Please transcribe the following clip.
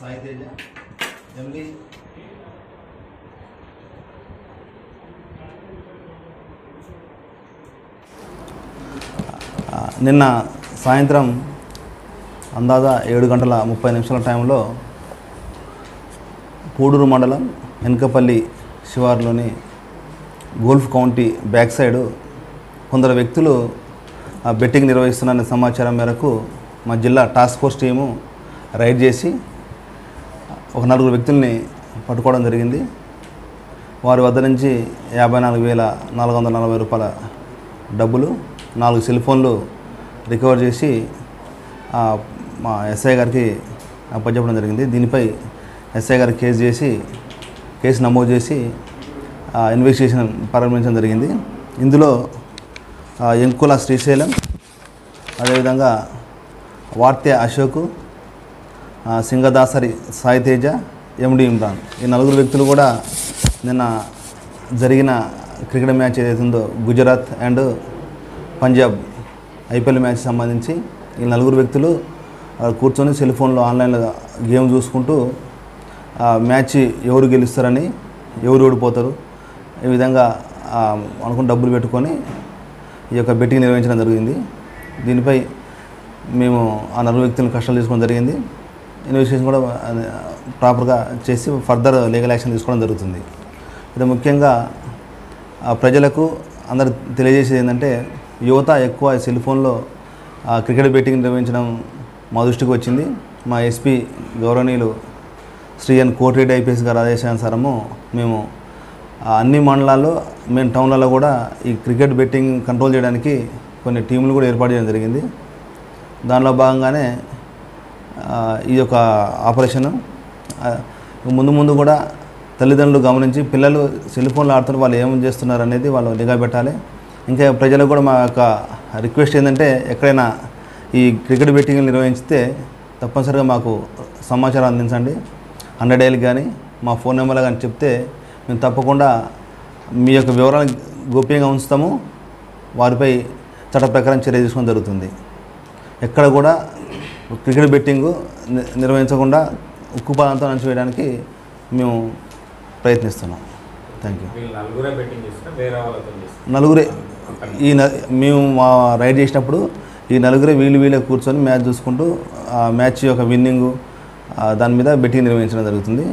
సాయి తేజ ఎండి నిన్న సాయంత్రం అందాజా 7:30 టైంలో పూడూరు మండలం ఎనకపల్లి శివారులోని గోల్ఫ్ కౌంటీ బ్యాక్ సైడ్ కొందరు వ్యక్తులు బెట్టింగ్ నిర్వహిస్తున్న సమాచారం మేరకు మా జిల్లా టాస్క్ ఫోర్స్ టీము రైడ్ చేసి ఒక 4 వ్యక్తుల్ని పట్టుకోవడం జరిగింది. వారి వద్ద నుంచి 54,440 రూపాయల డబ్బులు, 4 సెల్ ఫోన్లు రికవర్ చేసి మా ఎస్ఐ గారికి అప్పచెప్పడం జరిగింది. దీనిపై ఎస్ఐ గారు కేసు నమోదు చేసి ఇన్వెస్టిగేషన్ ప్రారంభించడం జరిగింది. ఇందులో ఎంకుల శ్రీశైలం, అదేవిధంగా వార్త్య అశోక్, సింగదాసరి సాయి తేజ, ఎండి ఇమ్రాన్, ఈ 4 వ్యక్తులు కూడా నిన్న జరిగిన క్రికెట్ మ్యాచ్ ఏదైతే ఉందో Gujarat and Punjab IPL match సంబంధించి ఈ 4 వ్యక్తులు కూర్చొని సెల్ ఫోన్లో ఆన్లైన్లో గేమ్ చూసుకుంటూ మ్యాచ్ ఎవరు గెలుస్తారని, ఎవరు ఓడిపోతారు, ఈ విధంగా అనుకుని డబ్బులు పెట్టుకొని ఈ యొక్క బెట్టింగ్ నిర్వహించడం జరిగింది. దీనిపై మేము ఆ 4 వ్యక్తులను కస్టడీలో తీసుకోవడం జరిగింది. ఇన్వెస్టిగేషన్ కూడా ప్రాపర్గా చేసి ఫర్దర్ లీగల్ యాక్షన్ తీసుకోవడం జరుగుతుంది. ఇది ముఖ్యంగా ప్రజలకు అందరు తెలియజేసేది ఏంటంటే, యువత ఎక్కువ సెల్ ఫోన్లో క్రికెట్ బెట్టింగ్ నిర్వహించడం మా దృష్టికి వచ్చింది. మా ఎస్పీ గౌరవనీయులు శ్రీ ఎన్ కోటిరెడ్డి ఐపీఎస్ గారి ఆదేశానుసారము మేము అన్ని మండలాల్లో మెయిన్ టౌన్లలో కూడా ఈ క్రికెట్ బెట్టింగ్ కంట్రోల్ చేయడానికి కొన్ని టీములు కూడా ఏర్పాటు చేయడం జరిగింది. దానిలో భాగంగానే ఈ యొక్క ఆపరేషన్ ముందు కూడా తల్లిదండ్రులు గమనించి పిల్లలు సెల్ ఫోన్లు ఆడుతున్నారు, వాళ్ళు ఏం చేస్తున్నారు అనేది వాళ్ళు నిఘా పెట్టాలి. ఇంకా ప్రజలకు కూడా మా యొక్క రిక్వెస్ట్ ఏంటంటే, ఎక్కడైనా ఈ క్రికెట్ బెట్టింగ్ నిర్వహించితే తప్పనిసరిగా మాకు సమాచారం అందించండి. 100 డైల్కి కానీ మా ఫోన్ నెంబర్లో కానీ చెప్తే మేము తప్పకుండా మీ యొక్క వివరాలను గోప్యంగా ఉంచుతాము. వారిపై చట్ట ప్రకారం చర్య తీసుకోవడం జరుగుతుంది. ఎక్కడ కూడా క్రికెట్ బెట్టింగ్ నిర్వహించకుండా ఉక్కుపాదంతో అణచివేయడానికి మేము ప్రయత్నిస్తున్నాం. Thank you. నలుగురే మేము మా రైడ్ చేసినప్పుడు ఈ నలుగురే వీళ్ళే కూర్చొని మ్యాచ్ చూసుకుంటూ మ్యాచ్ యొక్క విన్నింగు దాని మీద బెట్టింగ్ నిర్వహించడం జరుగుతుంది.